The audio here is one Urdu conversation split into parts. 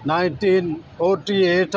1948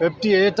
58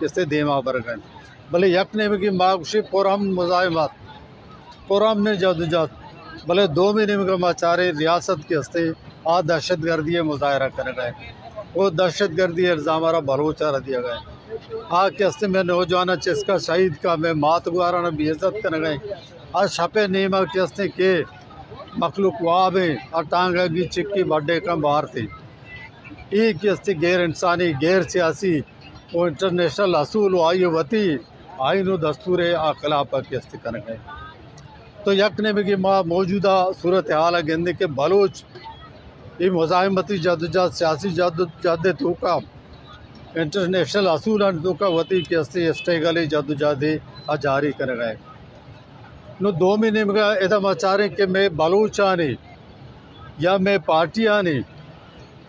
کسے دیما برگن بلے یک نمگی ماگوشی پرام مزاحمت پرام نے جدوجہد بلے دو نمگا ما چارے ریاست کے ہستے آ دہشت گردی مظاہرہ کرنے گئے وہ دہشت گردی الزام را بلوچا رہ دیا گئے آ کے ہستے میں نوجوانہ چسکا شہید کا میں ماتگوارانہ بھی عزت کرنے گئے آ شپے نیمہ کے ہستے کے مخلوق وابیں اور ٹانگا کی چکی بڑے کا باہر تھے ایک کی ہستے غیر انسانی غیر سیاسی وہ انٹرنیشنل اصول و آئی وطی آئین و دستور خلاف کے ہستے کرنے گئے تو یک نے بھی ماں موجودہ صورتحال گندے کے بلوچ یہ مزاحمتی جدوجہد سیاسی جدوجہد تو کا انٹرنیشنل اصول تو کا وطی کے ہستے اسٹیگل جدوجہد جاری کرنے گئے نو دو مہینے میں ایدا مچارے کہ میں بلوچانی یا میں پارٹیانی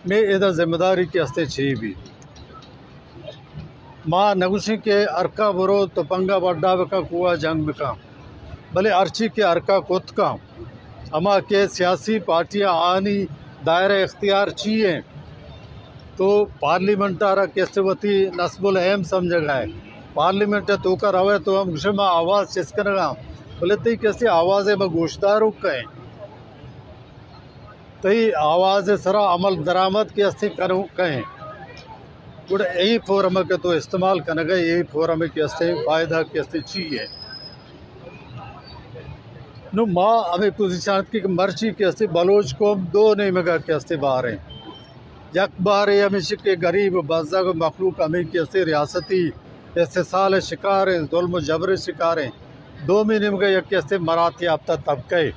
میں ایدا ذمہ داری کے ہستے چھی بھی ماں نگوشی کے ارکا برو تو پنگا بڑا بکا کوا جنگ بکا بلے ارچی کے ارکا کت کا اما کے سیاسی پارٹیاں آنی دائرہ اختیار چیئے تو پارلیمنٹارا کیسے وتی نصب العیم سمجھے گئے پارلیمنٹ تو کا روے تو ہم گشما آواز چسکن گا بولے تی کیسے آوازیں میں گوشداروں کہیں تی آواز سرا عمل درآمد کے ہستے کروں کہیں گوڑا یہی فورم کے تو استعمال کرنے گئے یہی فورم کے ہستے فائدہ کے ہستے چیئے نو ماں ہمیں پوزیشنت کی مرچی کے ہستے بلوچ قوم دو نہیں مگا کے ہستے باہر ہیں یک بار ہمیشہ کے غریب بزرگ مخلوق ہمیں کے ہستے ریاستی استحصال شکار ہیں ظلم و جبر شکار ہیں دو مہینے میں یک کے ہستے مرات یافتہ طبقے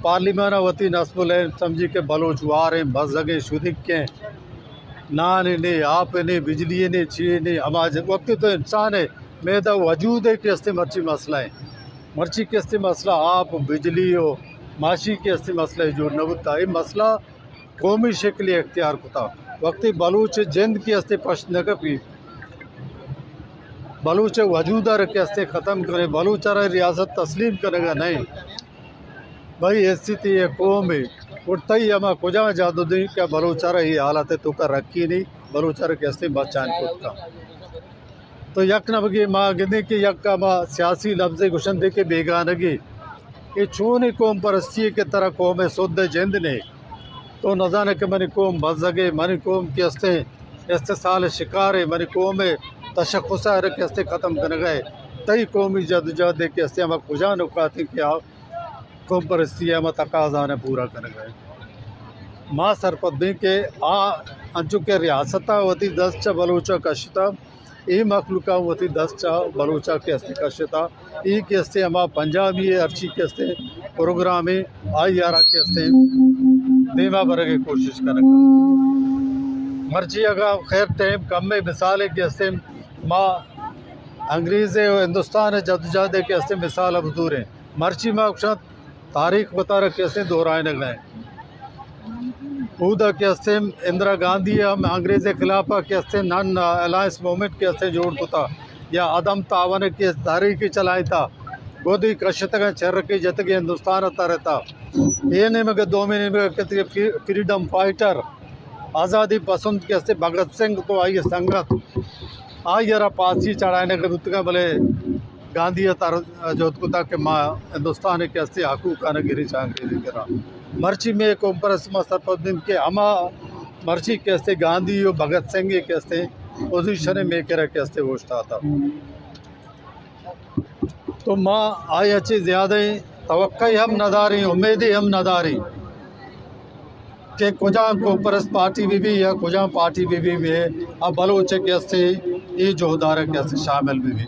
پارلیمانہ وطی نصب العین سمجھی کے بلوچ وار ہیں بزرگیں شدک کے نان نہیں آپ نہیں بجلی نہیں چیئے نہیں ہمارے وقت تو انسان ہے میدا وجود ہے کہ ہستے مرچی مسئلہ ہے مرچی کے ہستے مسئلہ آپ بجلی ہو معاشی کے ہستے مسئلہ جو نبتا یہ مسئلہ قومی شکل اختیار کتا وقتی بلوچ جند کی ہستے پشت نکپی بلوچ وجودہ کے ہستے ختم کرے بلوچہ ریاست تسلیم کرے گا نہیں بھائی ایسی تھی یہ قوم ہے اٹھتا ہی ہمیں کجا جادو دی کیا بلوچہ یہ حالت ہے تو کر رکھی نہیں بلوچہ کے ہستے بچان کتا تو یک نبگی ماں گندے کی یک کا ماں سیاسی لفظ گشندے کے بیگانگی یہ چونی قوم پرستی کے طرح قوم سود جند نے تو نظانے کہ منی قوم بزگے منی قوم کے ہستے استحصال شکار منی قوم تشخصہ کے ہستے ختم کرنے گئے تئی قومی جدوجہد کے ہستے ہمیں کجا نکاتی کیا قوم پرستی ہمیں تقاضا نے پورا کرنے گئے ماں سرپت بھی کہ انچو کے ریاستہ وتی 10 چا بلوچہ کشتا ای مخلوقہ وتی 10 چا بلوچہ کے ہستے کشتا ای کے ہستے ہما پنجابی ارچی کے ہستے پروگرام آئی آرہ کے ہستے دیما برگے کوشش کرنے گا مرچی اگا خیر ٹائم کم میں مثال کے ہستے ماں انگریز ہندوستان جدوجہد کے ہستے مثال ابدور ہیں مرچی ماں اکشت تاریخ بتا رکھے ہستے دہرائے گئے اودا کے ہستے اندرا گاندھی ہم انگریز خلافہ کے ہستے نان الائنس مومنٹ کے ہستے جوڑ کتا یا عدم تعاون کے تحریک چلائی تھا گودی کشتگا چرکی جتگی ہندوستان اتا رہتا یہ نہیں مگر 2 مہینے میں کہتے فریڈم فائٹر آزادی پسند کے ہستے بھگت سنگھ تو آئیے سنگت آئی ارا پاسی چڑھائنے کے دتگا بلے گاندھی اتار جوت کتا کہ ماں ہندوستان کے ہستے حقوق آنے گری چانگری کرا مرچی میں ایک امپرس سرپت دن کے ہما مرچی کے ہستے گاندھی و بھگت سنگھ کے ہستے پوزیشن میں کرا کے ہستے ہوشتا تھا تو ماں آئی اچھی زیادہ توقع ہم نداری امیدی ہم نداری کہ کجا کو پرست پارٹی بھی یا کجا پارٹی بھی ہے اب بلوچ کے ہستے یہ جوہدار کے ہستے شامل بھی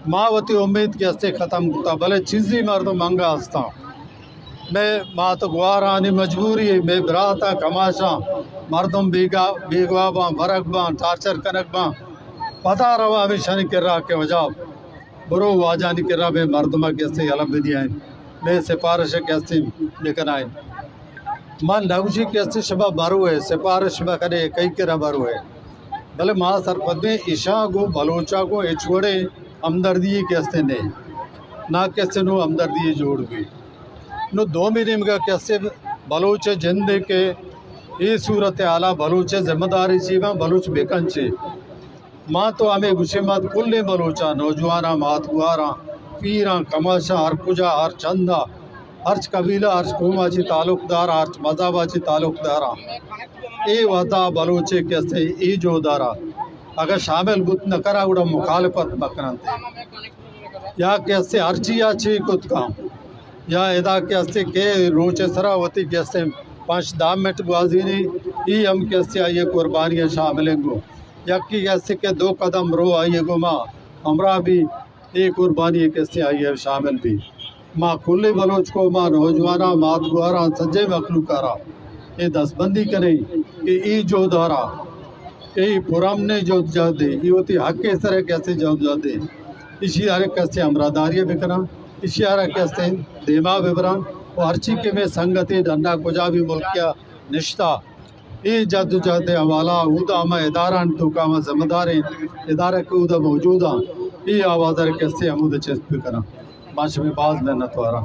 ماں وتی امید کے ہستے ختم ہوتا بھلے چیزی مردم منگا ہستا میں ماں تو گوارانی مجبوری میں براتا کماشاں مردم بیگوا باں برک باں ٹارچر کنک باں پتہ روا ہمیشہ نہیں کر رہا کہ وجہ برو واجہ نہیں کر رہا میں مردمہ کے ہستے علم بھی دیا میں سپارش کے ہستے لکھن آئیں من نگوشی کے ہستے شبہ برو ہے سپارش میں کرے کئی کرا برو ہے بھلے ماں سرپت میں عشاء کو بلوچہ کو اچھوڑے ہمدردی کے ہستے نہیں نہ کیسے نو ہمدردی جوڑ گئی نو 2 مہینے میں کیسے بلوچ جند کے یہ صورت اعلیٰ بلوچ ذمہ داری چیواں بلوچ بیکن چی ماں تو ہمیں گشمت کل بلوچا نوجوانہ ماتگوارا پیراں کماشا ہر کجا ہر چندہ ہرچ قبیلہ ہرچ قوما چی تعلق دارا ہرچ مذہبہ چی تعلق دارا اے وطا بلوچے کیسے ای جو دارا اگر شامل بت نہ کرا اڑا مخالفت بکنتے یا کیسے ہرچی یا چی کت کام یا ادا کیسے کہ روچے سرا ہوتی کیسے 5-10 منٹ گوازینی ای ہم کیسے آئیے قربانیاں شاملیں گو یکی کیسے کہ 2 قدم رو آئیے گو ماں ہمراہ بھی ایک قربانی کیسے آئیے شامل بھی ماں کلی بلوچ کو ماں نوجوانہ ماتگوارا سجے مخلوقارا یہ دستبندی کریں کہ ای جو دارا ای پرام نے جو جا دے ای ہوتی حق اس طرح کیسے جو جا دے اسی آرہ کیسے امراداریہ بکنا اسی آرہ کیسے دیما ببران و ہر چی کے میں سنگتی ڈھنڈا کجا بھی ملکیہ نشتہ ای جد جد حوالہ اودا ہمیں اداران تو کاما ذمہ داریں ادارہ کے اودا موجودہ ای آوازہ کیسے ہمود چسپ بکنا ماشمی باز محنت وارا